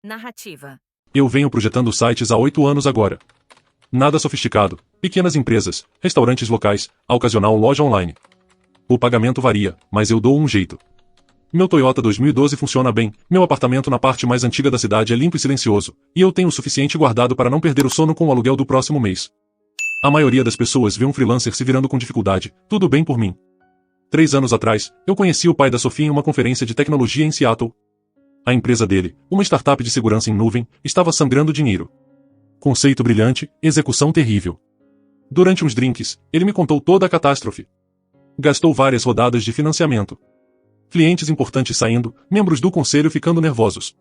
Narrativa. Eu venho projetando sites há 8 anos agora. Nada sofisticado, pequenas empresas, restaurantes locais, a ocasional loja online. O pagamento varia, mas eu dou um jeito. Meu Toyota 2012 funciona bem, meu apartamento na parte mais antiga da cidade é limpo e silencioso, e eu tenho o suficiente guardado para não perder o sono com o aluguel do próximo mês. A maioria das pessoas vê um freelancer se virando com dificuldade, tudo bem por mim. 3 anos atrás, eu conheci o pai da Sofia em uma conferência de tecnologia em Seattle. A empresa dele, uma startup de segurança em nuvem, estava sangrando dinheiro. Conceito brilhante, execução terrível. Durante uns drinks, ele me contou toda a catástrofe. Gastou várias rodadas de financiamento. Clientes importantes saindo, membros do conselho ficando nervosos.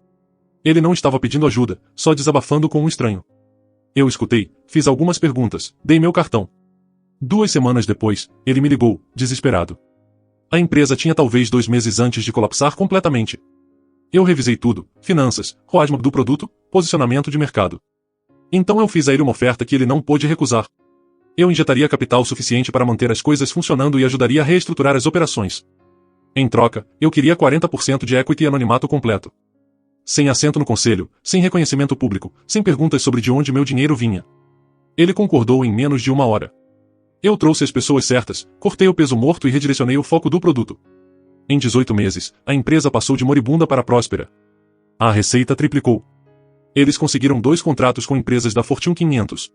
Ele não estava pedindo ajuda, só desabafando com um estranho. Eu escutei, fiz algumas perguntas, dei meu cartão. 2 semanas depois, ele me ligou, desesperado. A empresa tinha talvez 2 meses antes de colapsar completamente. Eu revisei tudo, finanças, roadmap do produto, posicionamento de mercado. Então eu fiz a ele uma oferta que ele não pôde recusar. Eu injetaria capital suficiente para manter as coisas funcionando e ajudaria a reestruturar as operações. Em troca, eu queria 40% de equity e anonimato completo. Sem assento no conselho, sem reconhecimento público, sem perguntas sobre de onde meu dinheiro vinha. Ele concordou em menos de 1 hora. Eu trouxe as pessoas certas, cortei o peso morto e redirecionei o foco do produto. Em 18 meses, a empresa passou de moribunda para próspera. A receita triplicou. Eles conseguiram 2 contratos com empresas da Fortune 500.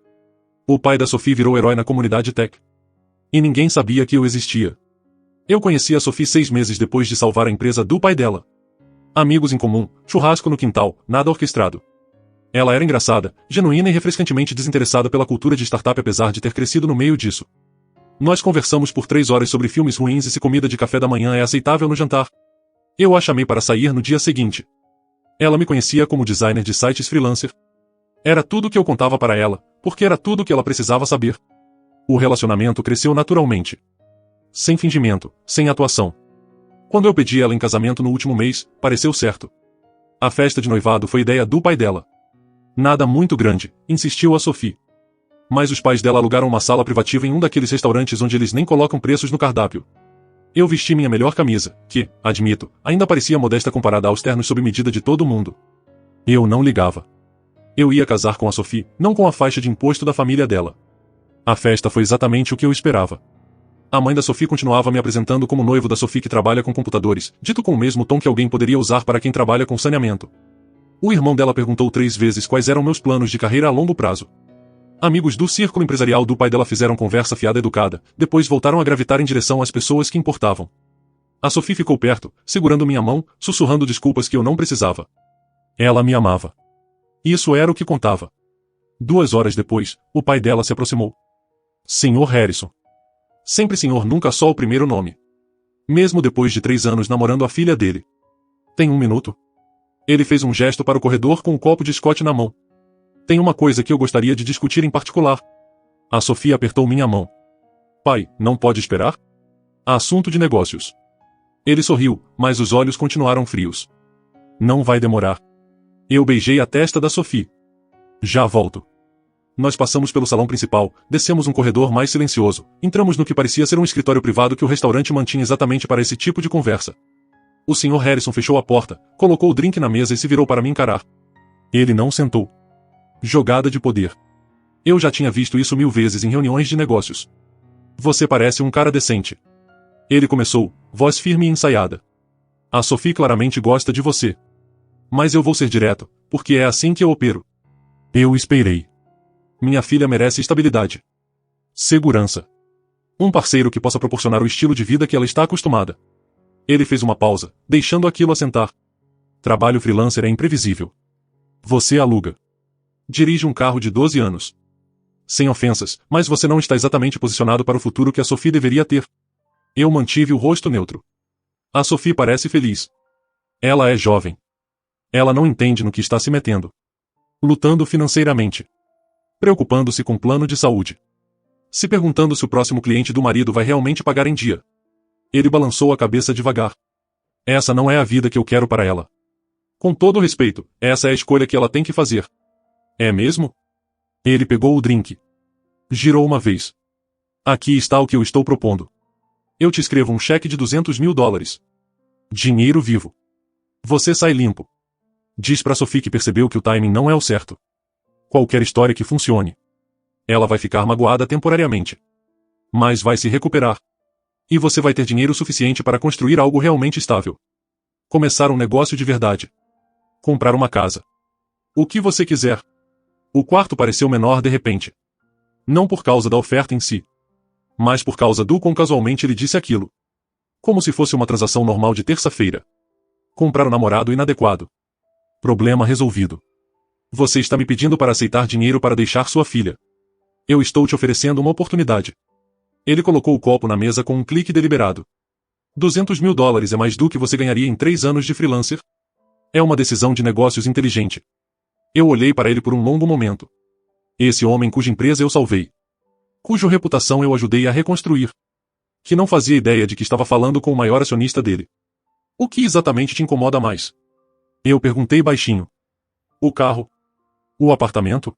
O pai da Sophie virou herói na comunidade tech. E ninguém sabia que eu existia. Eu conheci a Sophie 6 meses depois de salvar a empresa do pai dela. Amigos em comum, churrasco no quintal, nada orquestrado. Ela era engraçada, genuína e refrescantemente desinteressada pela cultura de startup apesar de ter crescido no meio disso. Nós conversamos por 3 horas sobre filmes ruins e se comida de café da manhã é aceitável no jantar. Eu a chamei para sair no dia seguinte. Ela me conhecia como designer de sites freelancer. Era tudo o que eu contava para ela, porque era tudo o que ela precisava saber. O relacionamento cresceu naturalmente. Sem fingimento, sem atuação. Quando eu pedi ela em casamento no último mês, pareceu certo. A festa de noivado foi ideia do pai dela. Nada muito grande, insistiu a Sophie. Mas os pais dela alugaram uma sala privativa em um daqueles restaurantes onde eles nem colocam preços no cardápio. Eu vesti minha melhor camisa, que, admito, ainda parecia modesta comparada aos ternos sob medida de todo mundo. Eu não ligava. Eu ia casar com a Sophie, não com a faixa de imposto da família dela. A festa foi exatamente o que eu esperava. A mãe da Sophie continuava me apresentando como noivo da Sophie que trabalha com computadores, dito com o mesmo tom que alguém poderia usar para quem trabalha com saneamento. O irmão dela perguntou 3 vezes quais eram meus planos de carreira a longo prazo. Amigos do círculo empresarial do pai dela fizeram conversa fiada educada, depois voltaram a gravitar em direção às pessoas que importavam. A Sophie ficou perto, segurando minha mão, sussurrando desculpas que eu não precisava. Ela me amava. Isso era o que contava. 2 horas depois, o pai dela se aproximou. Sr. Harrison. Sempre senhor, nunca só o primeiro nome. Mesmo depois de 3 anos namorando a filha dele. Tem 1 minuto? Ele fez um gesto para o corredor com um copo de Scott na mão. Tem uma coisa que eu gostaria de discutir em particular. A Sophie apertou minha mão. Pai, não pode esperar? Assunto de negócios. Ele sorriu, mas os olhos continuaram frios. Não vai demorar. Eu beijei a testa da Sophie. Já volto. Nós passamos pelo salão principal, descemos um corredor mais silencioso, entramos no que parecia ser um escritório privado que o restaurante mantinha exatamente para esse tipo de conversa. O Sr. Harrison fechou a porta, colocou o drink na mesa e se virou para me encarar. Ele não sentou. Jogada de poder. Eu já tinha visto isso 1000 vezes em reuniões de negócios. Você parece um cara decente. Ele começou, voz firme e ensaiada. A Sophie claramente gosta de você. Mas eu vou ser direto, porque é assim que eu opero. Eu esperei. Minha filha merece estabilidade. Segurança. Um parceiro que possa proporcionar o estilo de vida que ela está acostumada. Ele fez uma pausa, deixando aquilo assentar. Trabalho freelancer é imprevisível. Você aluga. Dirige um carro de 12 anos. Sem ofensas, mas você não está exatamente posicionado para o futuro que a Sophie deveria ter. Eu mantive o rosto neutro. A Sophie parece feliz. Ela é jovem. Ela não entende no que está se metendo. Lutando financeiramente. Preocupando-se com plano de saúde. Se perguntando se o próximo cliente do marido vai realmente pagar em dia. Ele balançou a cabeça devagar. Essa não é a vida que eu quero para ela. Com todo respeito, essa é a escolha que ela tem que fazer. É mesmo? Ele pegou o drink. Girou uma vez. Aqui está o que eu estou propondo. Eu te escrevo um cheque de $200 mil. Dinheiro vivo. Você sai limpo. Diz pra Sophie que percebeu que o timing não é o certo. Qualquer história que funcione. Ela vai ficar magoada temporariamente. Mas vai se recuperar. E você vai ter dinheiro suficiente para construir algo realmente estável. Começar um negócio de verdade. Comprar uma casa. O que você quiser. O quarto pareceu menor de repente. Não por causa da oferta em si. Mas por causa do quão casualmente ele disse aquilo. Como se fosse uma transação normal de terça-feira. Comprar um namorado inadequado. Problema resolvido. Você está me pedindo para aceitar dinheiro para deixar sua filha. Eu estou te oferecendo uma oportunidade. Ele colocou o copo na mesa com um clique deliberado. $200.000 é mais do que você ganharia em 3 anos de freelancer? É uma decisão de negócios inteligente. Eu olhei para ele por um longo momento. Esse homem cuja empresa eu salvei. Cuja reputação eu ajudei a reconstruir. Que não fazia ideia de que estava falando com o maior acionista dele. O que exatamente te incomoda mais? Eu perguntei baixinho. O carro? O apartamento?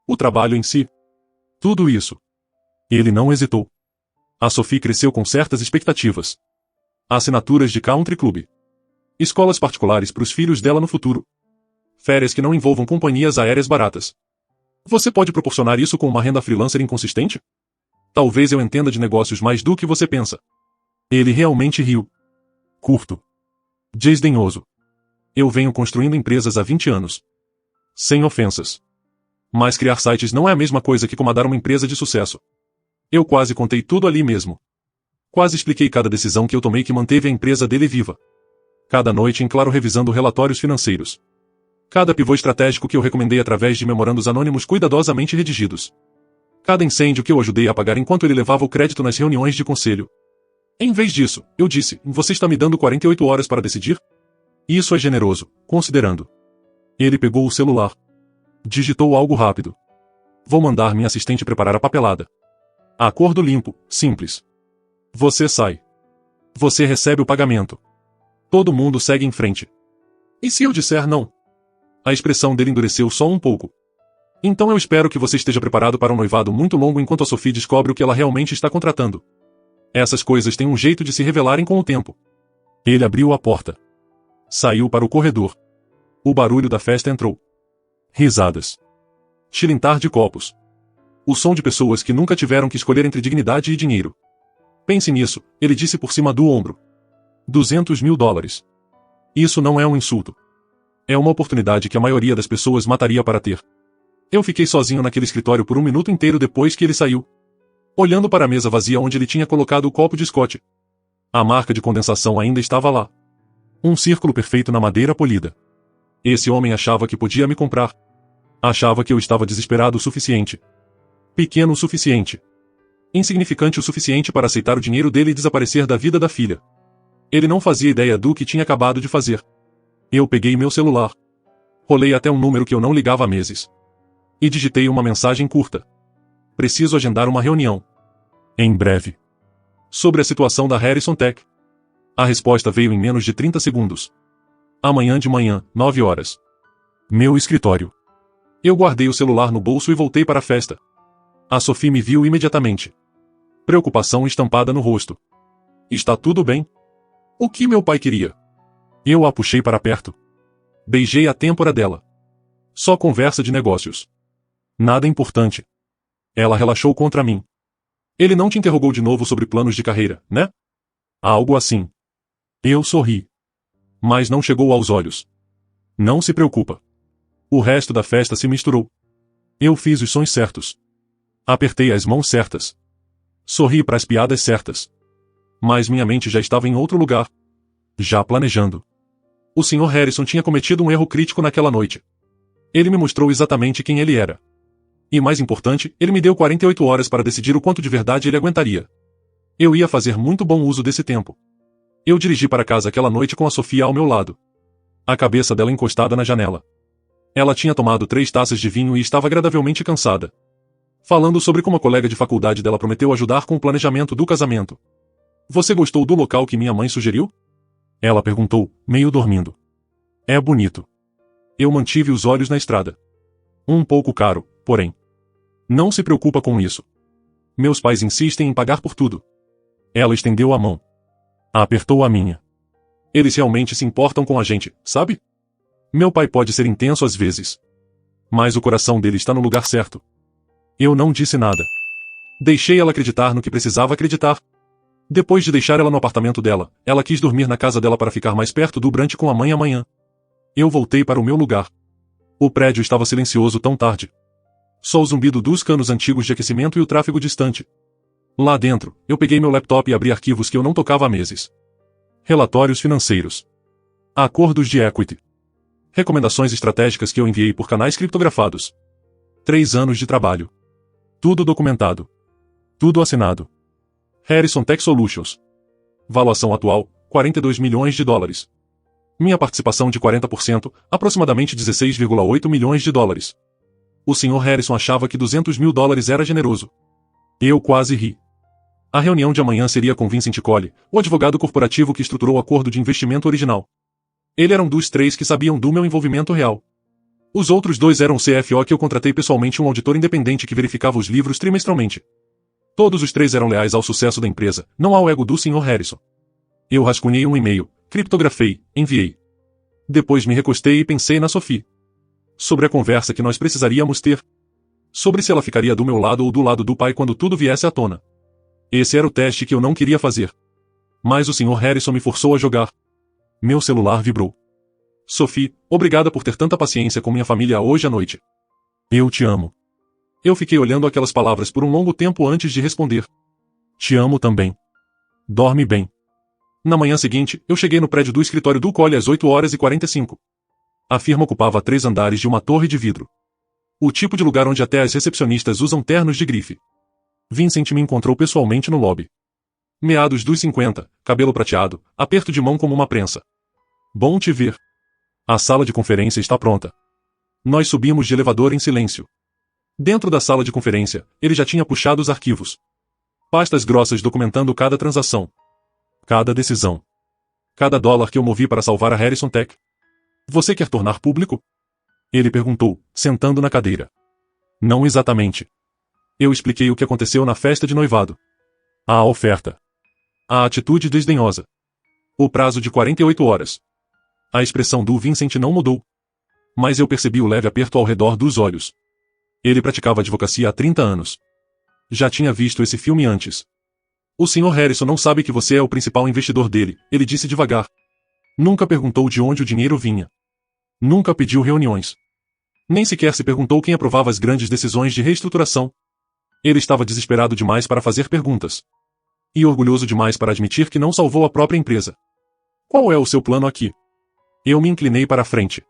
O trabalho em si? Tudo isso. Ele não hesitou. A Sophie cresceu com certas expectativas. Assinaturas de country club. Escolas particulares para os filhos dela no futuro. Férias que não envolvam companhias aéreas baratas. Você pode proporcionar isso com uma renda freelancer inconsistente? Talvez eu entenda de negócios mais do que você pensa. Ele realmente riu. Curto. Desdenhoso. Eu venho construindo empresas há 20 anos. Sem ofensas. Mas criar sites não é a mesma coisa que comandar uma empresa de sucesso. Eu quase contei tudo ali mesmo. Quase expliquei cada decisão que eu tomei que manteve a empresa dele viva. Cada noite em claro revisando relatórios financeiros. Cada pivô estratégico que eu recomendei através de memorandos anônimos cuidadosamente redigidos. Cada incêndio que eu ajudei a apagar enquanto ele levava o crédito nas reuniões de conselho. Em vez disso, eu disse, você está me dando 48 horas para decidir? Isso é generoso, considerando. Ele pegou o celular. Digitou algo rápido. Vou mandar minha assistente preparar a papelada. Acordo limpo, simples. Você sai. Você recebe o pagamento. Todo mundo segue em frente. E se eu disser não? A expressão dele endureceu só um pouco. Então eu espero que você esteja preparado para um noivado muito longo enquanto a Sophie descobre o que ela realmente está contratando. Essas coisas têm um jeito de se revelarem com o tempo. Ele abriu a porta. Saiu para o corredor. O barulho da festa entrou. Risadas. Tilintar de copos. O som de pessoas que nunca tiveram que escolher entre dignidade e dinheiro. Pense nisso, ele disse por cima do ombro. $200.000. Isso não é um insulto. É uma oportunidade que a maioria das pessoas mataria para ter. Eu fiquei sozinho naquele escritório por um minuto inteiro depois que ele saiu. Olhando para a mesa vazia onde ele tinha colocado o copo de Scott. A marca de condensação ainda estava lá. Um círculo perfeito na madeira polida. Esse homem achava que podia me comprar. Achava que eu estava desesperado o suficiente. Pequeno o suficiente. Insignificante o suficiente para aceitar o dinheiro dele e desaparecer da vida da filha. Ele não fazia ideia do que tinha acabado de fazer. Eu peguei meu celular. Rolei até um número que eu não ligava há meses. E digitei uma mensagem curta. Preciso agendar uma reunião. Em breve. Sobre a situação da Harrison Tech. A resposta veio em menos de 30 segundos. Amanhã de manhã, 9 horas. Meu escritório. Eu guardei o celular no bolso e voltei para a festa. A Sophie me viu imediatamente. Preocupação estampada no rosto. Está tudo bem? O que meu pai queria? Eu a puxei para perto. Beijei a têmpora dela. Só conversa de negócios. Nada importante. Ela relaxou contra mim. Ele não te interrogou de novo sobre planos de carreira, né? Algo assim. Eu sorri. Mas não chegou aos olhos. Não se preocupa. O resto da festa se misturou. Eu fiz os sons certos. Apertei as mãos certas. Sorri para as piadas certas. Mas minha mente já estava em outro lugar. Já planejando. O Sr. Harrison tinha cometido um erro crítico naquela noite. Ele me mostrou exatamente quem ele era. E mais importante, ele me deu 48 horas para decidir o quanto de verdade ele aguentaria. Eu ia fazer muito bom uso desse tempo. Eu dirigi para casa aquela noite com a Sophie ao meu lado. A cabeça dela encostada na janela. Ela tinha tomado 3 taças de vinho e estava agradavelmente cansada. Falando sobre como a colega de faculdade dela prometeu ajudar com o planejamento do casamento. Você gostou do local que minha mãe sugeriu? Ela perguntou, meio dormindo. É bonito. Eu mantive os olhos na estrada. Um pouco caro, porém. Não se preocupa com isso. Meus pais insistem em pagar por tudo. Ela estendeu a mão. Apertou a minha. Eles realmente se importam com a gente, sabe? Meu pai pode ser intenso às vezes. Mas o coração dele está no lugar certo. Eu não disse nada. Deixei ela acreditar no que precisava acreditar. Depois de deixar ela no apartamento dela, ela quis dormir na casa dela para ficar mais perto do Brant com a mãe amanhã. Eu voltei para o meu lugar. O prédio estava silencioso tão tarde. Só o zumbido dos canos antigos de aquecimento e o tráfego distante. Lá dentro, eu peguei meu laptop e abri arquivos que eu não tocava há meses. Relatórios financeiros. Acordos de equity. Recomendações estratégicas que eu enviei por canais criptografados. 3 anos de trabalho. Tudo documentado. Tudo assinado. Harrison Tech Solutions. Valuação atual, 42 milhões de dólares. Minha participação de 40%, aproximadamente 16,8 milhões de dólares. O Sr. Harrison achava que 200 mil dólares era generoso. Eu quase ri. A reunião de amanhã seria com Vincent Colley, o advogado corporativo que estruturou o acordo de investimento original. Ele era um dos 3 que sabiam do meu envolvimento real. Os outros 2 eram o CFO que eu contratei pessoalmente e um auditor independente que verificava os livros trimestralmente. Todos os 3 eram leais ao sucesso da empresa, não ao ego do Sr. Harrison. Eu rascunhei um e-mail, criptografei, enviei. Depois me recostei e pensei na Sophie. Sobre a conversa que nós precisaríamos ter. Sobre se ela ficaria do meu lado ou do lado do pai quando tudo viesse à tona. Esse era o teste que eu não queria fazer. Mas o Sr. Harrison me forçou a jogar. Meu celular vibrou. Sophie, obrigada por ter tanta paciência com minha família hoje à noite. Eu te amo. Eu fiquei olhando aquelas palavras por um longo tempo antes de responder. Te amo também. Dorme bem. Na manhã seguinte, eu cheguei no prédio do escritório do Colley às 8h45. A firma ocupava 3 andares de uma torre de vidro. O tipo de lugar onde até as recepcionistas usam ternos de grife. Vincent me encontrou pessoalmente no lobby. Meados dos 50, cabelo prateado, aperto de mão como uma prensa. Bom te ver. A sala de conferência está pronta. Nós subimos de elevador em silêncio. Dentro da sala de conferência, ele já tinha puxado os arquivos. Pastas grossas documentando cada transação. Cada decisão. Cada dólar que eu movi para salvar a Harrison Tech. Você quer tornar público? Ele perguntou, sentando na cadeira. Não exatamente. Eu expliquei o que aconteceu na festa de noivado. A oferta. A atitude desdenhosa. O prazo de 48 horas. A expressão do Vincent não mudou. Mas eu percebi o leve aperto ao redor dos olhos. Ele praticava advocacia há 30 anos. Já tinha visto esse filme antes. O Sr. Harrison não sabe que você é o principal investidor dele, ele disse devagar. Nunca perguntou de onde o dinheiro vinha. Nunca pediu reuniões. Nem sequer se perguntou quem aprovava as grandes decisões de reestruturação. Ele estava desesperado demais para fazer perguntas. E orgulhoso demais para admitir que não salvou a própria empresa. Qual é o seu plano aqui? Eu me inclinei para a frente.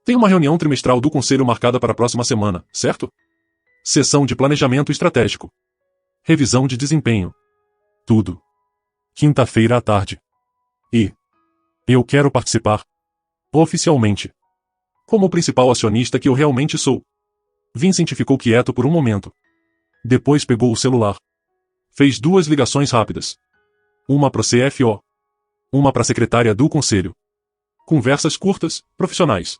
Tem uma reunião trimestral do conselho marcada para a próxima semana, certo? Sessão de planejamento estratégico. Revisão de desempenho. Tudo. Quinta-feira à tarde. E eu quero participar. Oficialmente. Como o principal acionista que eu realmente sou. Vincent ficou quieto por um momento. Depois pegou o celular. Fez 2 ligações rápidas. Uma para o CFO. Uma para a secretária do conselho. Conversas curtas, profissionais.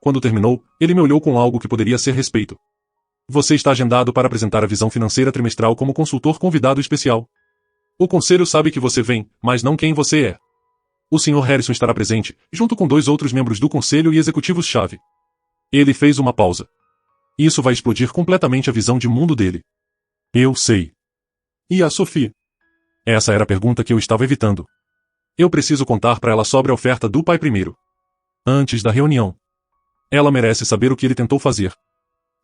Quando terminou, ele me olhou com algo que poderia ser respeito. Você está agendado para apresentar a visão financeira trimestral como consultor convidado especial. O conselho sabe que você vem, mas não quem você é. O Sr. Harrison estará presente, junto com 2 outros membros do conselho e executivos-chave. Ele fez uma pausa. Isso vai explodir completamente a visão de mundo dele. Eu sei. E a Sophie? Essa era a pergunta que eu estava evitando. Eu preciso contar para ela sobre a oferta do pai primeiro. Antes da reunião. Ela merece saber o que ele tentou fazer.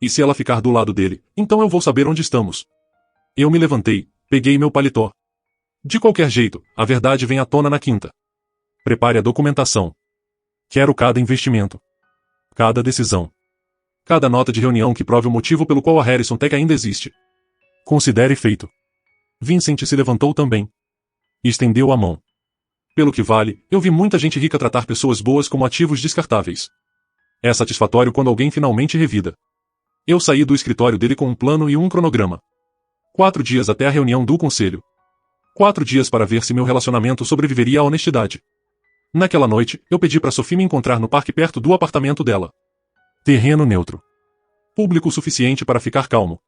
E se ela ficar do lado dele, então eu vou saber onde estamos. Eu me levantei, peguei meu paletó. De qualquer jeito, a verdade vem à tona na quinta. Prepare a documentação. Quero cada investimento. Cada decisão. Cada nota de reunião que prove o motivo pelo qual a Harrison Tech ainda existe. Considere feito. Vincent se levantou também. Estendeu a mão. Pelo que vale, eu vi muita gente rica tratar pessoas boas como ativos descartáveis. É satisfatório quando alguém finalmente revida. Eu saí do escritório dele com um plano e um cronograma. 4 dias até a reunião do conselho. 4 dias para ver se meu relacionamento sobreviveria à honestidade. Naquela noite, eu pedi para Sophie me encontrar no parque perto do apartamento dela. Terreno neutro. Público suficiente para ficar calmo.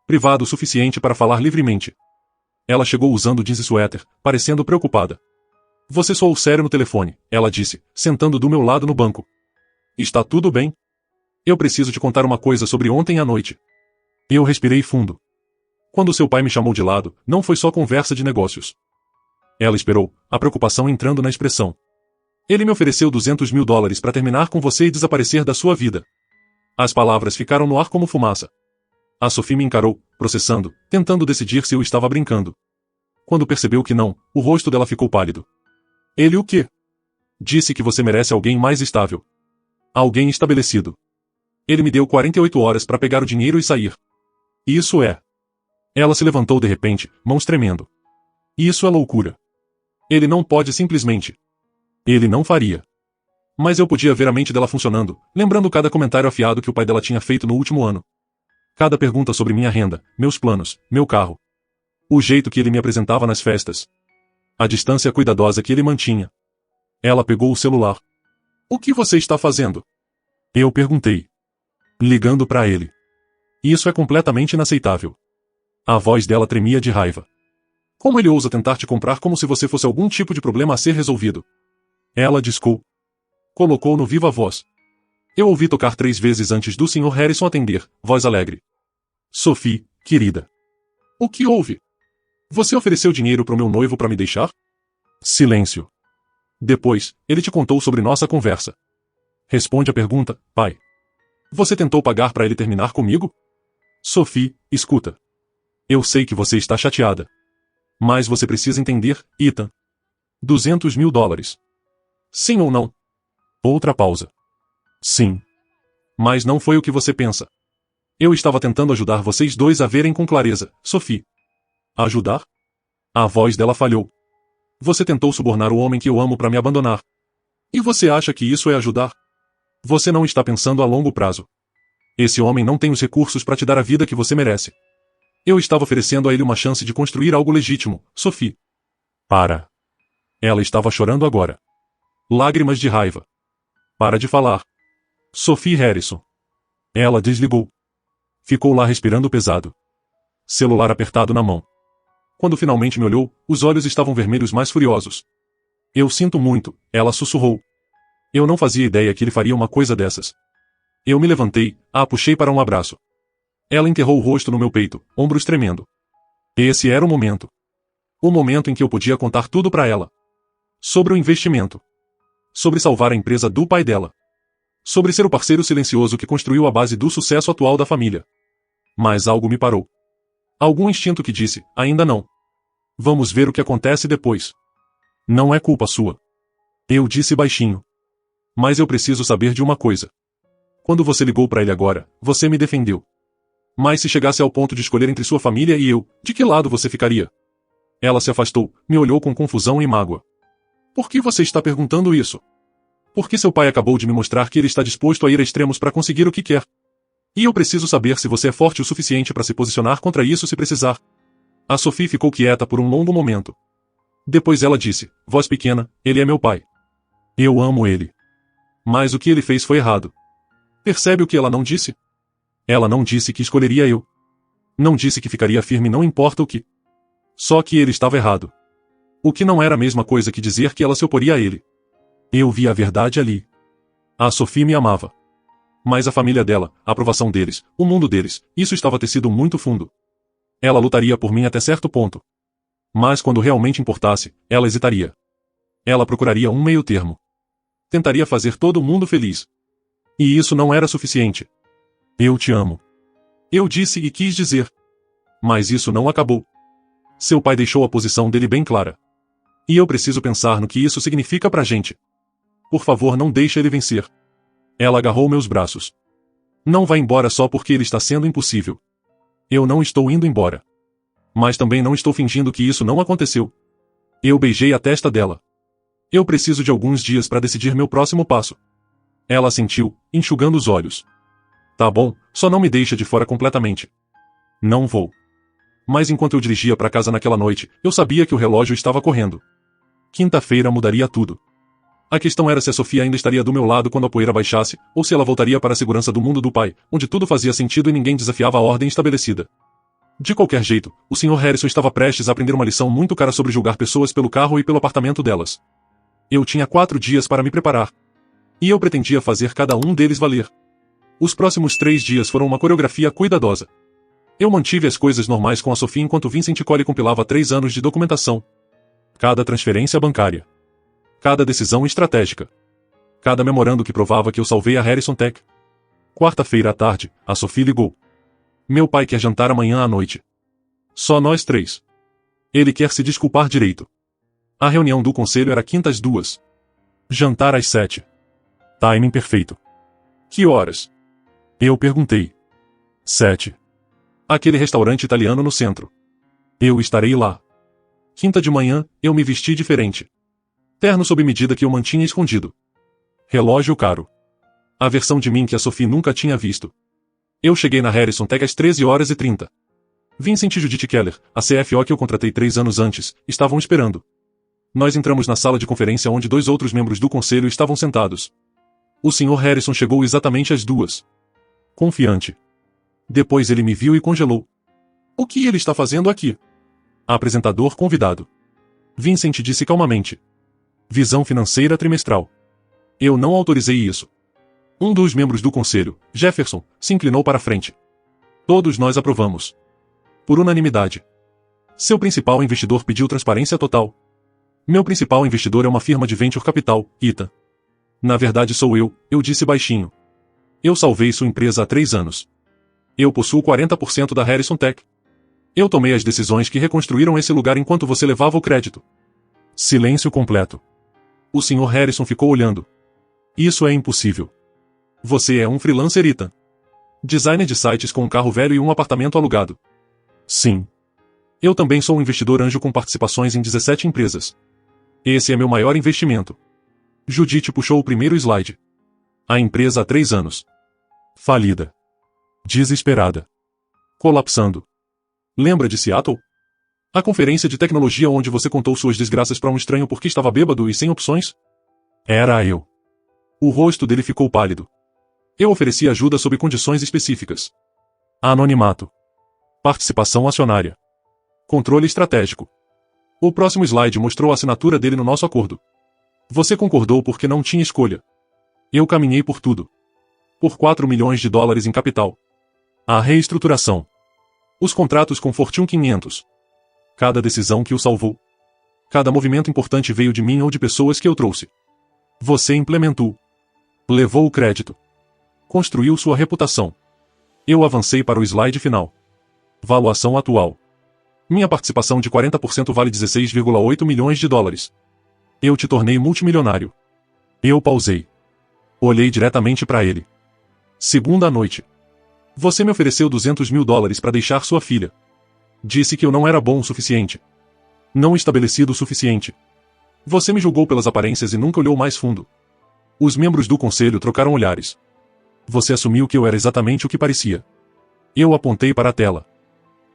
Privado o suficiente para falar livremente. Ela chegou usando jeans e suéter, parecendo preocupada. Você soou sério no telefone, ela disse, sentando do meu lado no banco. Está tudo bem? Eu preciso te contar uma coisa sobre ontem à noite. Eu respirei fundo. Quando seu pai me chamou de lado, não foi só conversa de negócios. Ela esperou, a preocupação entrando na expressão. Ele me ofereceu $200.000 para terminar com você e desaparecer da sua vida. As palavras ficaram no ar como fumaça. A Sophie me encarou, processando, tentando decidir se eu estava brincando. Quando percebeu que não, o rosto dela ficou pálido. Ele o quê? Disse que você merece alguém mais estável. Alguém estabelecido. Ele me deu 48 horas para pegar o dinheiro e sair. Isso é. Ela se levantou de repente, mãos tremendo. Isso é loucura. Ele não pode simplesmente. Ele não faria. Mas eu podia ver a mente dela funcionando, lembrando cada comentário afiado que o pai dela tinha feito no último ano. Cada pergunta sobre minha renda, meus planos, meu carro. O jeito que ele me apresentava nas festas. A distância cuidadosa que ele mantinha. Ela pegou o celular. O que você está fazendo? Eu perguntei. Ligando para ele. Isso é completamente inaceitável. A voz dela tremia de raiva. Como ele ousa tentar te comprar como se você fosse algum tipo de problema a ser resolvido? Ela discou. Colocou no viva voz. Eu ouvi tocar 3 vezes antes do Sr. Harrison atender, voz alegre. Sophie, querida. O que houve? Você ofereceu dinheiro para o meu noivo para me deixar? Silêncio. Depois, ele te contou sobre nossa conversa. Responde a pergunta, pai. Você tentou pagar para ele terminar comigo? Sophie, escuta. Eu sei que você está chateada. Mas você precisa entender, Ethan. $200.000. Sim ou não? Outra pausa. Sim. Mas não foi o que você pensa. Eu estava tentando ajudar vocês dois a verem com clareza, Sophie. Ajudar? A voz dela falhou. Você tentou subornar o homem que eu amo para me abandonar. E você acha que isso é ajudar? Você não está pensando a longo prazo. Esse homem não tem os recursos para te dar a vida que você merece. Eu estava oferecendo a ele uma chance de construir algo legítimo, Sophie. Para. Ela estava chorando agora. Lágrimas de raiva. Para de falar. Sophie Harrison. Ela desligou. Ficou lá respirando pesado. Celular apertado na mão. Quando finalmente me olhou, os olhos estavam vermelhos mais furiosos. Eu sinto muito, ela sussurrou. Eu não fazia ideia que ele faria uma coisa dessas. Eu me levantei, a puxei para um abraço. Ela enterrou o rosto no meu peito, ombros tremendo. Esse era o momento. O momento em que eu podia contar tudo para ela. Sobre o investimento. Sobre salvar a empresa do pai dela. Sobre ser o parceiro silencioso que construiu a base do sucesso atual da família. Mas algo me parou. Algum instinto que disse, ainda não. Vamos ver o que acontece depois. Não é culpa sua. Eu disse baixinho. Mas eu preciso saber de uma coisa. Quando você ligou para ele agora, você me defendeu. Mas se chegasse ao ponto de escolher entre sua família e eu, de que lado você ficaria? Ela se afastou, me olhou com confusão e mágoa. Por que você está perguntando isso? Porque seu pai acabou de me mostrar que ele está disposto a ir a extremos para conseguir o que quer. E eu preciso saber se você é forte o suficiente para se posicionar contra isso se precisar. A Sophie ficou quieta por um longo momento. Depois ela disse, voz pequena, ele é meu pai. Eu amo ele. Mas o que ele fez foi errado. Percebe o que ela não disse? Ela não disse que escolheria eu. Não disse que ficaria firme não importa o que. Só que ele estava errado. O que não era a mesma coisa que dizer que ela se oporia a ele. Eu vi a verdade ali. A Sophie me amava. Mas a família dela, a aprovação deles, o mundo deles, isso estava tecido muito fundo. Ela lutaria por mim até certo ponto. Mas quando realmente importasse, ela hesitaria. Ela procuraria um meio termo. Tentaria fazer todo mundo feliz. E isso não era suficiente. Eu te amo. Eu disse e quis dizer. Mas isso não acabou. Seu pai deixou a posição dele bem clara. E eu preciso pensar no que isso significa pra gente. Por favor, não deixe ele vencer. Ela agarrou meus braços. Não vá embora só porque ele está sendo impossível. Eu não estou indo embora. Mas também não estou fingindo que isso não aconteceu. Eu beijei a testa dela. Eu preciso de alguns dias para decidir meu próximo passo. Ela assentiu, enxugando os olhos. Tá bom, só não me deixa de fora completamente. Não vou. Mas enquanto eu dirigia para casa naquela noite, eu sabia que o relógio estava correndo. Quinta-feira mudaria tudo. A questão era se a Sophie ainda estaria do meu lado quando a poeira baixasse, ou se ela voltaria para a segurança do mundo do pai, onde tudo fazia sentido e ninguém desafiava a ordem estabelecida. De qualquer jeito, o Sr. Harrison estava prestes a aprender uma lição muito cara sobre julgar pessoas pelo carro e pelo apartamento delas. Eu tinha 4 dias para me preparar. E eu pretendia fazer cada um deles valer. Os próximos 3 dias foram uma coreografia cuidadosa. Eu mantive as coisas normais com a Sophie enquanto Vincent Collie compilava 3 anos de documentação. Cada transferência bancária. Cada decisão estratégica. Cada memorando que provava que eu salvei a Harrison Tech. Quarta-feira à tarde, a Sophie ligou. Meu pai quer jantar amanhã à noite. Só nós 3. Ele quer se desculpar direito. A reunião do conselho era quinta às 2. Jantar às 7. Timing perfeito. Que horas? Eu perguntei. 7. Aquele restaurante italiano no centro. Eu estarei lá. Quinta de manhã, eu me vesti diferente. Terno sob medida que eu mantinha escondido. Relógio caro. A versão de mim que a Sophie nunca tinha visto. Eu cheguei na Harrison Tech às 13h30. Vincent e Judith Keller, a CFO que eu contratei 3 anos antes, estavam esperando. Nós entramos na sala de conferência onde 2 outros membros do conselho estavam sentados. O Sr. Harrison chegou exatamente às 2. Confiante. Depois ele me viu e congelou. O que ele está fazendo aqui? Apresentador convidado. Vincent disse calmamente. Visão financeira trimestral. Eu não autorizei isso. Um dos membros do conselho, Jefferson, se inclinou para a frente. Todos nós aprovamos. Por unanimidade. Seu principal investidor pediu transparência total. Meu principal investidor é uma firma de venture capital, ITA. Na verdade sou eu disse baixinho. Eu salvei sua empresa há 3 anos. Eu possuo 40% da Harrison Tech. Eu tomei as decisões que reconstruíram esse lugar enquanto você levava o crédito. Silêncio completo. O Sr. Harrison ficou olhando. Isso é impossível. Você é um freelancer ITA. Designer de sites com um carro velho e um apartamento alugado. Sim. Eu também sou um investidor anjo com participações em 17 empresas. Esse é meu maior investimento. Judith puxou o primeiro slide. A empresa há 3 anos. Falida. Desesperada. Colapsando. Lembra de Seattle? A conferência de tecnologia onde você contou suas desgraças para um estranho porque estava bêbado e sem opções? Era eu. O rosto dele ficou pálido. Eu ofereci ajuda sob condições específicas. Anonimato. Participação acionária. Controle estratégico. O próximo slide mostrou a assinatura dele no nosso acordo. Você concordou porque não tinha escolha. Eu caminhei por tudo. Por 4 milhões de dólares em capital. A reestruturação. Os contratos com Fortune 500. Cada decisão que o salvou. Cada movimento importante veio de mim ou de pessoas que eu trouxe. Você implementou. Levou o crédito. Construiu sua reputação. Eu avancei para o slide final. Valuação atual. Minha participação de 40% vale 16,8 milhões de dólares. Eu te tornei multimilionário. Eu pausei. Olhei diretamente para ele. Segunda noite. Você me ofereceu 200 mil dólares para deixar sua filha. Disse que eu não era bom o suficiente. Não estabelecido o suficiente. Você me julgou pelas aparências e nunca olhou mais fundo. Os membros do conselho trocaram olhares. Você assumiu que eu era exatamente o que parecia. Eu apontei para a tela.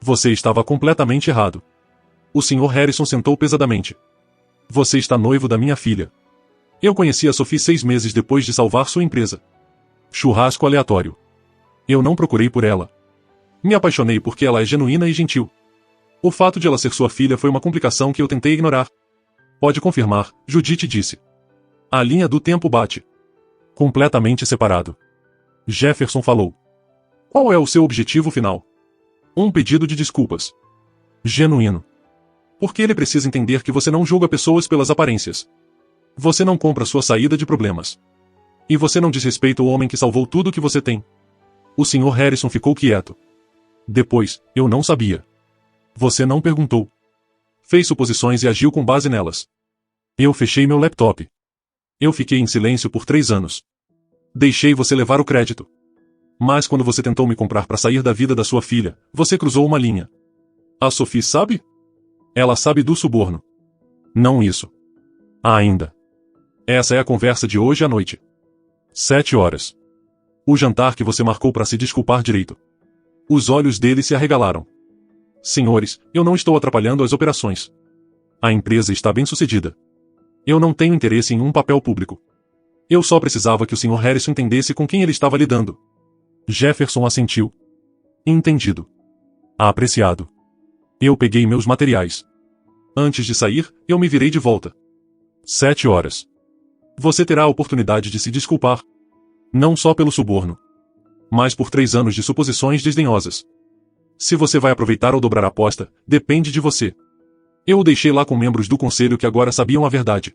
Você estava completamente errado. O Sr. Harrison sentou pesadamente. Você está noivo da minha filha. Eu conheci a Sophie 6 meses depois de salvar sua empresa. Churrasco aleatório. Eu não procurei por ela. Me apaixonei porque ela é genuína e gentil. O fato de ela ser sua filha foi uma complicação que eu tentei ignorar. Pode confirmar, Judith disse. A linha do tempo bate. Completamente separado. Jefferson falou. Qual é o seu objetivo final? Um pedido de desculpas. Genuíno. Porque ele precisa entender que você não julga pessoas pelas aparências. Você não compra sua saída de problemas. E você não desrespeita o homem que salvou tudo que você tem. O Sr. Harrison ficou quieto. Depois, eu não sabia. Você não perguntou. Fez suposições e agiu com base nelas. Eu fechei meu laptop. Eu fiquei em silêncio por 3 anos. Deixei você levar o crédito. Mas quando você tentou me comprar para sair da vida da sua filha, você cruzou uma linha. A Sophie sabe? Ela sabe do suborno. Não isso. Ainda. Essa é a conversa de hoje à noite. 7 horas. O jantar que você marcou para se desculpar direito. Os olhos dele se arregalaram. Senhores, eu não estou atrapalhando as operações. A empresa está bem-sucedida. Eu não tenho interesse em um papel público. Eu só precisava que o Sr. Harrison entendesse com quem ele estava lidando. Jefferson assentiu. Entendido. Apreciado. Eu peguei meus materiais. Antes de sair, eu me virei de volta. 7 horas. Você terá a oportunidade de se desculpar. Não só pelo suborno, mas por 3 anos de suposições desdenhosas. Se você vai aproveitar ou dobrar a aposta, depende de você. Eu o deixei lá com membros do conselho que agora sabiam a verdade.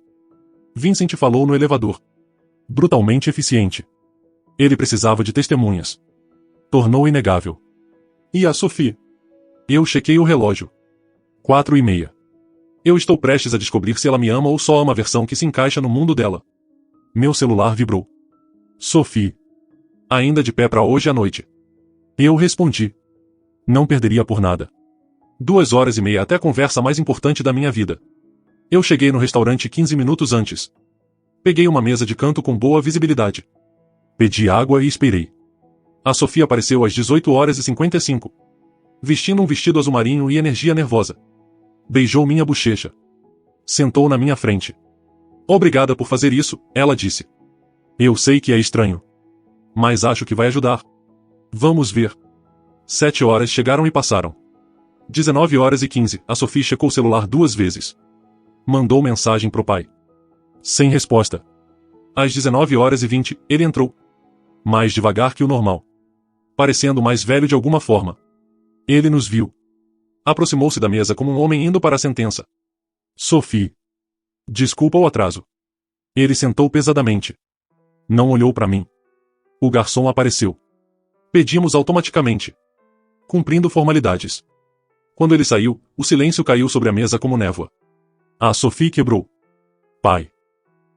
Vincent falou no elevador. Brutalmente eficiente. Ele precisava de testemunhas. Tornou inegável. E a Sophie? Eu chequei o relógio. 4:30. Eu estou prestes a descobrir se ela me ama ou só ama a versão que se encaixa no mundo dela. Meu celular vibrou. Sophie. Ainda de pé para hoje à noite. Eu respondi. Não perderia por nada. 2h30 até a conversa mais importante da minha vida. Eu cheguei no restaurante 15 minutos antes. Peguei uma mesa de canto com boa visibilidade. Pedi água e esperei. A Sophie apareceu às 18h55. Vestindo um vestido azul marinho e energia nervosa. Beijou minha bochecha. Sentou na minha frente. Obrigada por fazer isso, ela disse. Eu sei que é estranho. Mas acho que vai ajudar. Vamos ver. 7 horas chegaram e passaram. 19h15, a Sophie checou o celular 2 vezes. Mandou mensagem pro pai. Sem resposta. Às 19h20, ele entrou. Mais devagar que o normal. Parecendo mais velho de alguma forma. Ele nos viu. Aproximou-se da mesa como um homem indo para a sentença. Sophie. Desculpa o atraso. Ele sentou pesadamente. Não olhou para mim. O garçom apareceu. Pedimos automaticamente. Cumprindo formalidades. Quando ele saiu, o silêncio caiu sobre a mesa como névoa. A Sophie quebrou. Pai.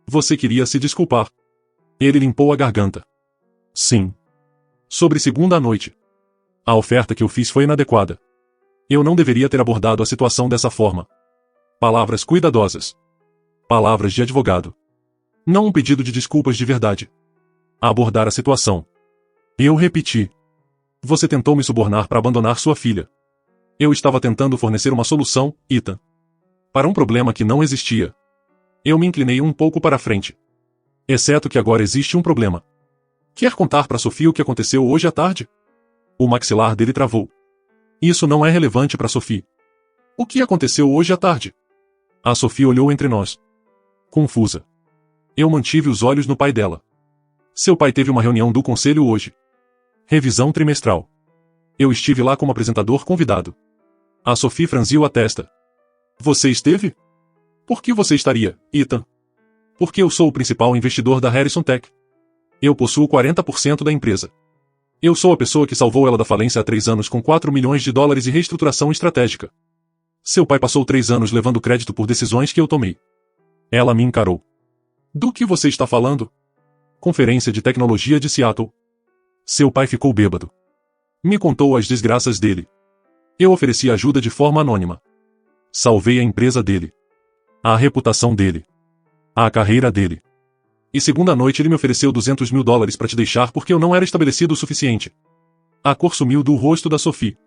Você queria se desculpar. Ele limpou a garganta. Sim. Sobre segunda noite. A oferta que eu fiz foi inadequada. Eu não deveria ter abordado a situação dessa forma. Palavras cuidadosas. Palavras de advogado. Não um pedido de desculpas de verdade. Abordar a situação. Eu repeti. Você tentou me subornar para abandonar sua filha. Eu estava tentando fornecer uma solução, Ethan. Para um problema que não existia. Eu me inclinei um pouco para a frente. Exceto que agora existe um problema. Quer contar para Sophie o que aconteceu hoje à tarde? O maxilar dele travou. Isso não é relevante para Sophie. O que aconteceu hoje à tarde? A Sophie olhou entre nós. Confusa. Eu mantive os olhos no pai dela. Seu pai teve uma reunião do conselho hoje. Revisão trimestral. Eu estive lá como apresentador convidado. A Sophie franziu a testa. Você esteve? Por que você estaria, Ethan? Porque eu sou o principal investidor da Harrison Tech. Eu possuo 40% da empresa. Eu sou a pessoa que salvou ela da falência há 3 anos com 4 milhões de dólares e reestruturação estratégica. Seu pai passou 3 anos levando crédito por decisões que eu tomei. Ela me encarou. Do que você está falando? Conferência de tecnologia de Seattle. Seu pai ficou bêbado. Me contou as desgraças dele. Eu ofereci ajuda de forma anônima. Salvei a empresa dele. A reputação dele. A carreira dele. E segunda noite ele me ofereceu 200 mil dólares para te deixar porque eu não era estabelecido o suficiente. A cor sumiu do rosto da Sophie.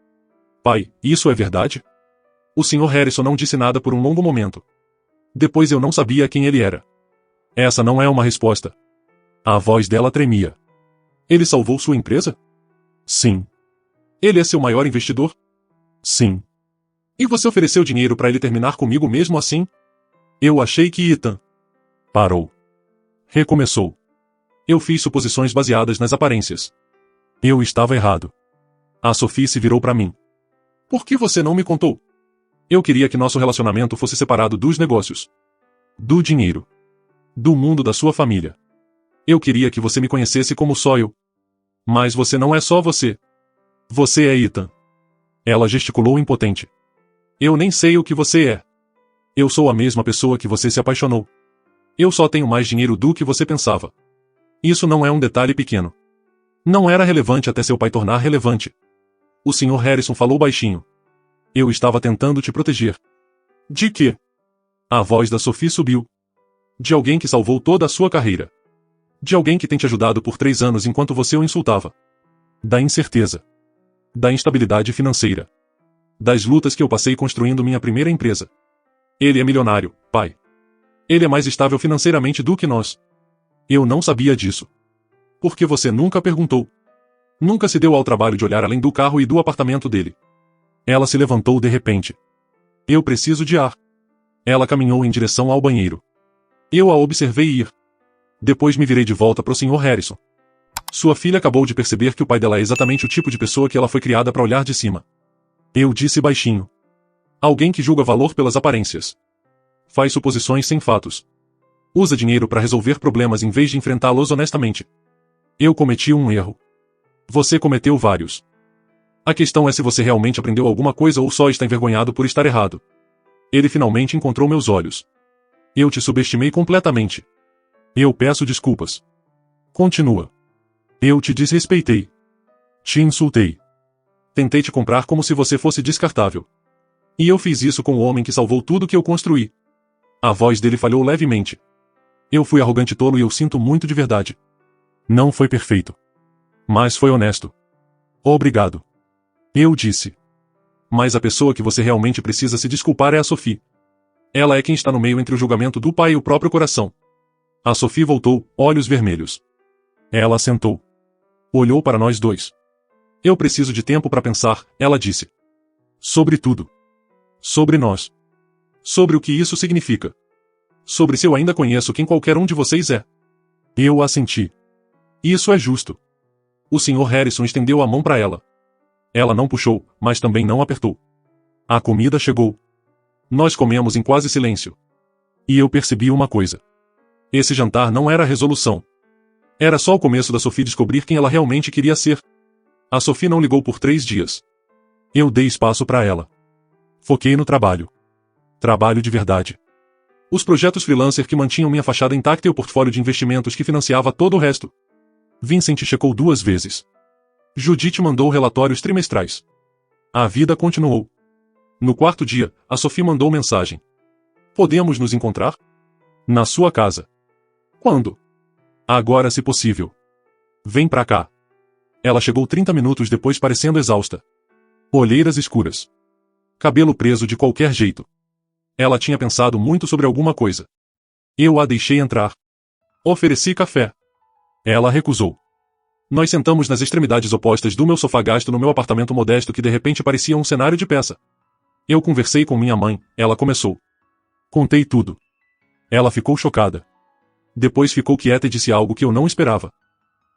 Pai, isso é verdade? O Sr. Harrison não disse nada por um longo momento. Depois eu não sabia quem ele era. Essa não é uma resposta. A voz dela tremia. Ele salvou sua empresa? Sim. Ele é seu maior investidor? Sim. E você ofereceu dinheiro para ele terminar comigo mesmo assim? Eu achei que Ethan... Parou. Recomeçou. Eu fiz suposições baseadas nas aparências. Eu estava errado. A Sophie se virou para mim. Por que você não me contou? Eu queria que nosso relacionamento fosse separado dos negócios. Do dinheiro. Do mundo da sua família. Eu queria que você me conhecesse como só eu. Mas você não é só você. Você é Ethan. Ela gesticulou impotente. Eu nem sei o que você é. Eu sou a mesma pessoa que você se apaixonou. Eu só tenho mais dinheiro do que você pensava. Isso não é um detalhe pequeno. Não era relevante até seu pai tornar relevante. O Sr. Harrison falou baixinho. Eu estava tentando te proteger. De quê? A voz da Sophie subiu. De alguém que salvou toda a sua carreira. De alguém que tem te ajudado por 3 anos enquanto você o insultava. Da incerteza. Da instabilidade financeira. Das lutas que eu passei construindo minha primeira empresa. Ele é milionário, pai. Ele é mais estável financeiramente do que nós. Eu não sabia disso. Porque você nunca perguntou. Nunca se deu ao trabalho de olhar além do carro e do apartamento dele. Ela se levantou de repente. Eu preciso de ar. Ela caminhou em direção ao banheiro. Eu a observei ir. Depois me virei de volta para o Sr. Harrison. Sua filha acabou de perceber que o pai dela é exatamente o tipo de pessoa que ela foi criada para olhar de cima. Eu disse baixinho. Alguém que julga valor pelas aparências. Faz suposições sem fatos. Usa dinheiro para resolver problemas em vez de enfrentá-los honestamente. Eu cometi um erro. Você cometeu vários. A questão é se você realmente aprendeu alguma coisa ou só está envergonhado por estar errado. Ele finalmente encontrou meus olhos. Eu te subestimei completamente. Eu peço desculpas. Continua. Eu te desrespeitei. Te insultei. Tentei te comprar como se você fosse descartável. E eu fiz isso com o homem que salvou tudo que eu construí. A voz dele falhou levemente. Eu fui arrogante e tolo e eu sinto muito de verdade. Não foi perfeito. Mas foi honesto. Obrigado. Eu disse. Mas a pessoa que você realmente precisa se desculpar é a Sophie. Ela é quem está no meio entre o julgamento do pai e o próprio coração. A Sophie voltou, olhos vermelhos. Ela sentou. Olhou para nós dois. Eu preciso de tempo para pensar, ela disse. Sobre tudo. Sobre nós. Sobre o que isso significa. Sobre se eu ainda conheço quem qualquer um de vocês é. Eu assenti. Isso é justo. O Sr. Harrison estendeu a mão para ela. Ela não puxou, mas também não apertou. A comida chegou. Nós comemos em quase silêncio. E eu percebi uma coisa. Esse jantar não era a resolução. Era só o começo da Sophie descobrir quem ela realmente queria ser. A Sophie não ligou por 3 dias. Eu dei espaço para ela. Foquei no trabalho. Trabalho de verdade. Os projetos freelancer que mantinham minha fachada intacta e o portfólio de investimentos que financiava todo o resto. Vincent checou 2 vezes. Judith mandou relatórios trimestrais. A vida continuou. No 4º dia, a Sophie mandou mensagem. Podemos nos encontrar? Na sua casa. Quando? Agora, se possível. Vem pra cá. Ela chegou 30 minutos depois parecendo exausta. Olheiras escuras. Cabelo preso de qualquer jeito. Ela tinha pensado muito sobre alguma coisa. Eu a deixei entrar. Ofereci café. Ela recusou. Nós sentamos nas extremidades opostas do meu sofá gasto no meu apartamento modesto que de repente parecia um cenário de peça. Eu conversei com minha mãe, ela começou. Contei tudo. Ela ficou chocada. Depois ficou quieta e disse algo que eu não esperava.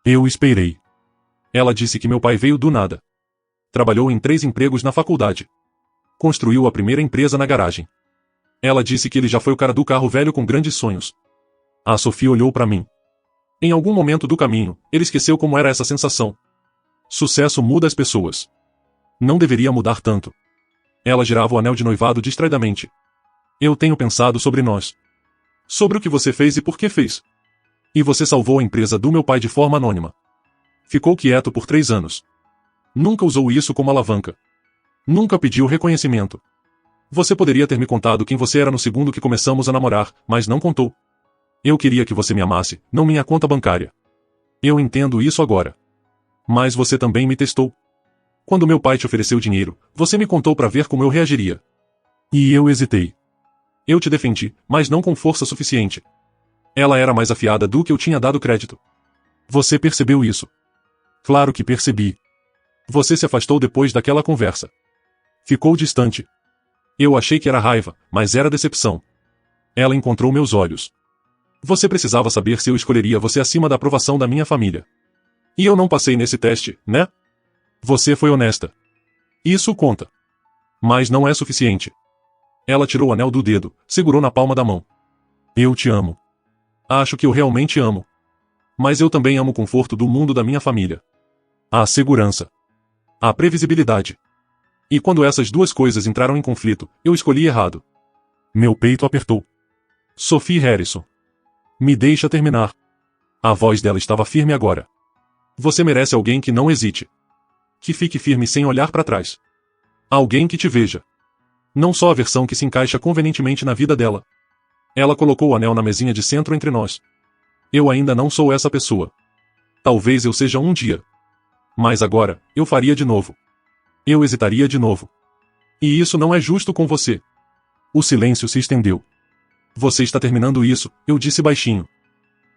Eu esperei. Ela disse que meu pai veio do nada. Trabalhou em 3 empregos na faculdade. Construiu a primeira empresa na garagem. Ela disse que ele já foi o cara do carro velho com grandes sonhos. A Sophie olhou para mim. Em algum momento do caminho, ele esqueceu como era essa sensação. Sucesso muda as pessoas. Não deveria mudar tanto. Ela girava o anel de noivado distraidamente. Eu tenho pensado sobre nós. Sobre o que você fez e por que fez. E você salvou a empresa do meu pai de forma anônima. Ficou quieto por 3 anos. Nunca usou isso como alavanca. Nunca pediu reconhecimento. Você poderia ter me contado quem você era no segundo que começamos a namorar, mas não contou. Eu queria que você me amasse, não minha conta bancária. Eu entendo isso agora. Mas você também me testou. Quando meu pai te ofereceu dinheiro, você me contou para ver como eu reagiria. E eu hesitei. Eu te defendi, mas não com força suficiente. Ela era mais afiada do que eu tinha dado crédito. Você percebeu isso? Claro que percebi. Você se afastou depois daquela conversa. Ficou distante. Eu achei que era raiva, mas era decepção. Ela encontrou meus olhos. Você precisava saber se eu escolheria você acima da aprovação da minha família. E eu não passei nesse teste, né? Você foi honesta. Isso conta. Mas não é suficiente. Ela tirou o anel do dedo, segurou na palma da mão. Eu te amo. Acho que eu realmente amo. Mas eu também amo o conforto do mundo da minha família. A segurança. A previsibilidade. E quando essas 2 coisas entraram em conflito, eu escolhi errado. Meu peito apertou. Sophie Harrison. Me deixa terminar. A voz dela estava firme agora. Você merece alguém que não hesite. Que fique firme sem olhar para trás. Alguém que te veja. Não só a versão que se encaixa convenientemente na vida dela. Ela colocou o anel na mesinha de centro entre nós. Eu ainda não sou essa pessoa. Talvez eu seja um dia. Mas agora, eu faria de novo. Eu hesitaria de novo. E isso não é justo com você. O silêncio se estendeu. Você está terminando isso, eu disse baixinho.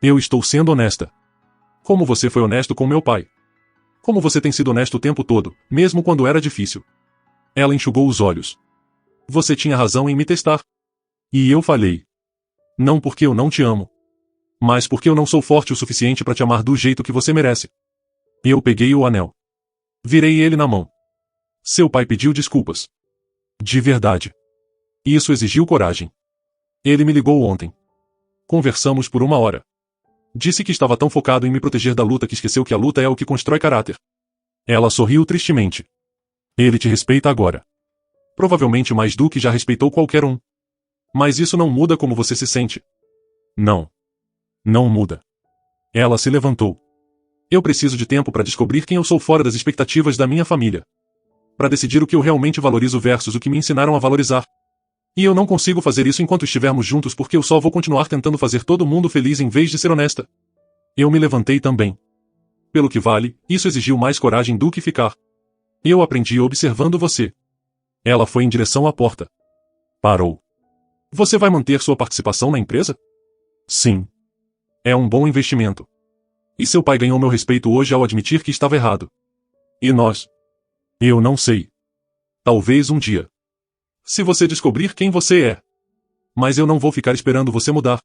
Eu estou sendo honesta. Como você foi honesto com meu pai. Como você tem sido honesto o tempo todo, mesmo quando era difícil. Ela enxugou os olhos. Você tinha razão em me testar. E eu falhei. Não porque eu não te amo. Mas porque eu não sou forte o suficiente para te amar do jeito que você merece. Eu peguei o anel. Virei ele na mão. Seu pai pediu desculpas. De verdade. Isso exigiu coragem. Ele me ligou ontem. Conversamos por 1 hora. Disse que estava tão focado em me proteger da luta que esqueceu que a luta é o que constrói caráter. Ela sorriu tristemente. Ele te respeita agora. Provavelmente mais do que já respeitou qualquer um. Mas isso não muda como você se sente. Não. Não muda. Ela se levantou. Eu preciso de tempo para descobrir quem eu sou fora das expectativas da minha família. Para decidir o que eu realmente valorizo versus o que me ensinaram a valorizar. E eu não consigo fazer isso enquanto estivermos juntos porque eu só vou continuar tentando fazer todo mundo feliz em vez de ser honesta. Eu me levantei também. Pelo que vale, isso exigiu mais coragem do que ficar. Eu aprendi observando você. Ela foi em direção à porta. Parou. Você vai manter sua participação na empresa? Sim. É um bom investimento. E seu pai ganhou meu respeito hoje ao admitir que estava errado. E nós? Eu não sei. Talvez um dia. Se você descobrir quem você é. Mas eu não vou ficar esperando você mudar.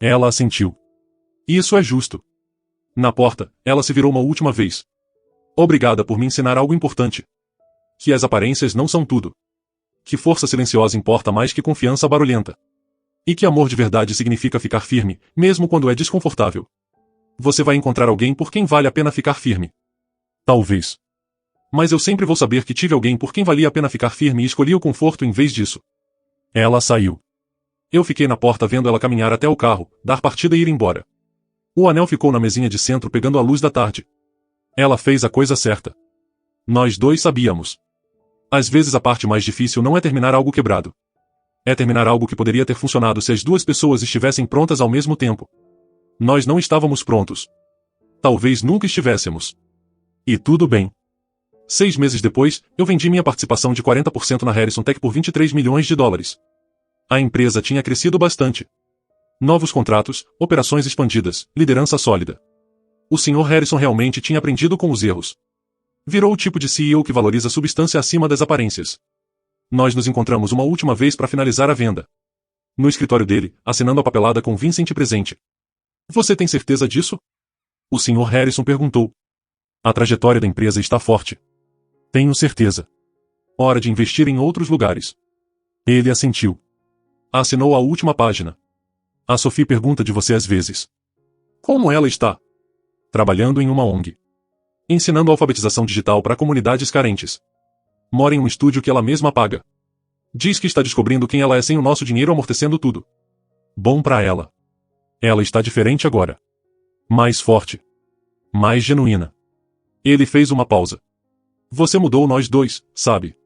Ela assentiu. Isso é justo. Na porta, ela se virou uma última vez. Obrigada por me ensinar algo importante. Que as aparências não são tudo. Que força silenciosa importa mais que confiança barulhenta. E que amor de verdade significa ficar firme, mesmo quando é desconfortável. Você vai encontrar alguém por quem vale a pena ficar firme. Talvez. Mas eu sempre vou saber que tive alguém por quem valia a pena ficar firme e escolhi o conforto em vez disso. Ela saiu. Eu fiquei na porta vendo ela caminhar até o carro, dar partida e ir embora. O anel ficou na mesinha de centro pegando a luz da tarde. Ela fez a coisa certa. Nós dois sabíamos. Às vezes a parte mais difícil não é terminar algo quebrado. É terminar algo que poderia ter funcionado se as duas pessoas estivessem prontas ao mesmo tempo. Nós não estávamos prontos. Talvez nunca estivéssemos. E tudo bem. 6 meses depois, eu vendi minha participação de 40% na Harrison Tech por 23 milhões de dólares. A empresa tinha crescido bastante. Novos contratos, operações expandidas, liderança sólida. O Sr. Harrison realmente tinha aprendido com os erros. Virou o tipo de CEO que valoriza a substância acima das aparências. Nós nos encontramos uma última vez para finalizar a venda. No escritório dele, assinando a papelada com Vincent presente. Você tem certeza disso? O Sr. Harrison perguntou. A trajetória da empresa está forte. Tenho certeza. Hora de investir em outros lugares. Ele assentiu. Assinou a última página. A Sophie pergunta de você às vezes. Como ela está? Trabalhando em uma ONG. Ensinando alfabetização digital para comunidades carentes. Mora em um estúdio que ela mesma paga. Diz que está descobrindo quem ela é sem o nosso dinheiro amortecendo tudo. Bom pra ela. Ela está diferente agora. Mais forte. Mais genuína. Ele fez uma pausa. Você mudou nós dois, sabe?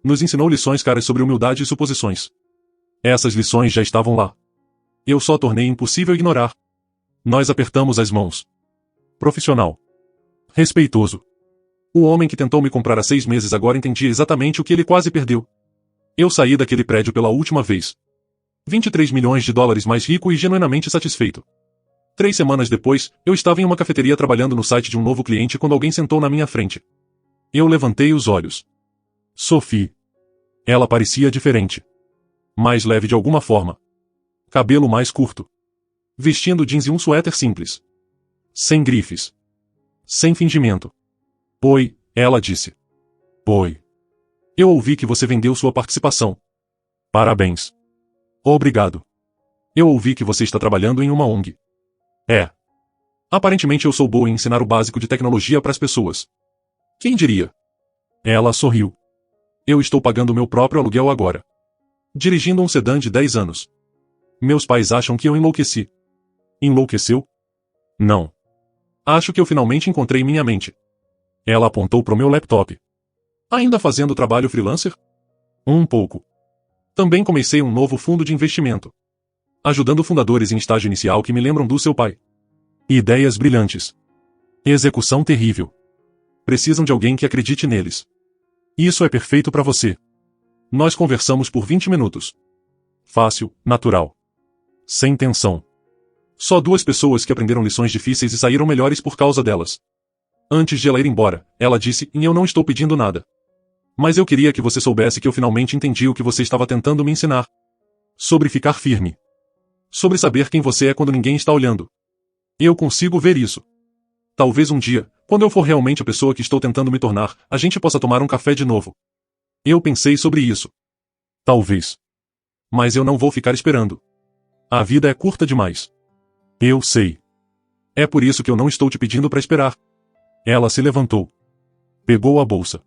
Nos ensinou lições caras sobre humildade e suposições. Essas lições já estavam lá. Eu só tornei impossível ignorar. Nós apertamos as mãos. Profissional. Respeitoso. O homem que tentou me comprar há 6 meses agora entendia exatamente o que ele quase perdeu. Eu saí daquele prédio pela última vez. 23 milhões de dólares mais rico e genuinamente satisfeito. 3 semanas depois, eu estava em uma cafeteria trabalhando no site de um novo cliente quando alguém sentou na minha frente. Eu levantei os olhos. Sophie. Ela parecia diferente. Mais leve de alguma forma. Cabelo mais curto. Vestindo jeans e um suéter simples. Sem grifes. Sem fingimento. Oi, ela disse. Oi. Eu ouvi que você vendeu sua participação. Parabéns. Obrigado. Eu ouvi que você está trabalhando em uma ONG. É. Aparentemente eu sou boa em ensinar o básico de tecnologia para as pessoas. Quem diria? Ela sorriu. Eu estou pagando meu próprio aluguel agora. Dirigindo um sedã de 10 anos. Meus pais acham que eu enlouqueci. Enlouqueceu? Não. Acho que eu finalmente encontrei minha mente. Ela apontou para o meu laptop. Ainda fazendo trabalho freelancer? Um pouco. Também comecei um novo fundo de investimento. Ajudando fundadores em estágio inicial que me lembram do seu pai. Ideias brilhantes. Execução terrível. Precisam de alguém que acredite neles. Isso é perfeito para você. Nós conversamos por 20 minutos. Fácil, natural. Sem tensão. Só 2 pessoas que aprenderam lições difíceis e saíram melhores por causa delas. Antes de ela ir embora, ela disse, e eu não estou pedindo nada. Mas eu queria que você soubesse que eu finalmente entendi o que você estava tentando me ensinar. Sobre ficar firme. Sobre saber quem você é quando ninguém está olhando. Eu consigo ver isso. Talvez um dia, quando eu for realmente a pessoa que estou tentando me tornar, a gente possa tomar um café de novo. Eu pensei sobre isso. Talvez. Mas eu não vou ficar esperando. A vida é curta demais. Eu sei. É por isso que eu não estou te pedindo para esperar. Ela se levantou. Pegou a bolsa.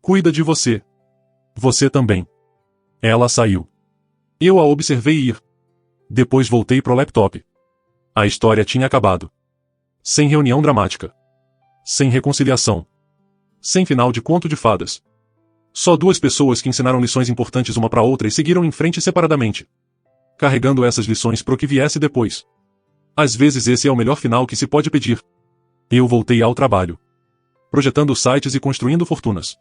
Cuida de você. Você também. Ela saiu. Eu a observei ir. Depois voltei pro laptop. A história tinha acabado. Sem reunião dramática. Sem reconciliação. Sem final de conto de fadas. Só duas pessoas que ensinaram lições importantes uma para outra e seguiram em frente separadamente. Carregando essas lições pro que viesse depois. Às vezes esse é o melhor final que se pode pedir. Eu voltei ao trabalho. Projetando sites e construindo fortunas.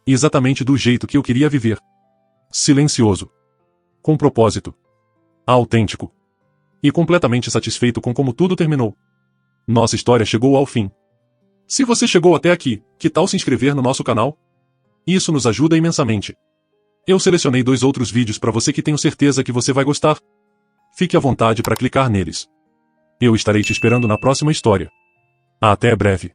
Exatamente do jeito que eu queria viver. Silencioso. Com propósito. Autêntico. E completamente satisfeito com como tudo terminou. Nossa história chegou ao fim. Se você chegou até aqui, que tal se inscrever no nosso canal? Isso nos ajuda imensamente. Eu selecionei 2 outros vídeos para você que tenho certeza que você vai gostar. Fique à vontade para clicar neles. Eu estarei te esperando na próxima história. Até breve.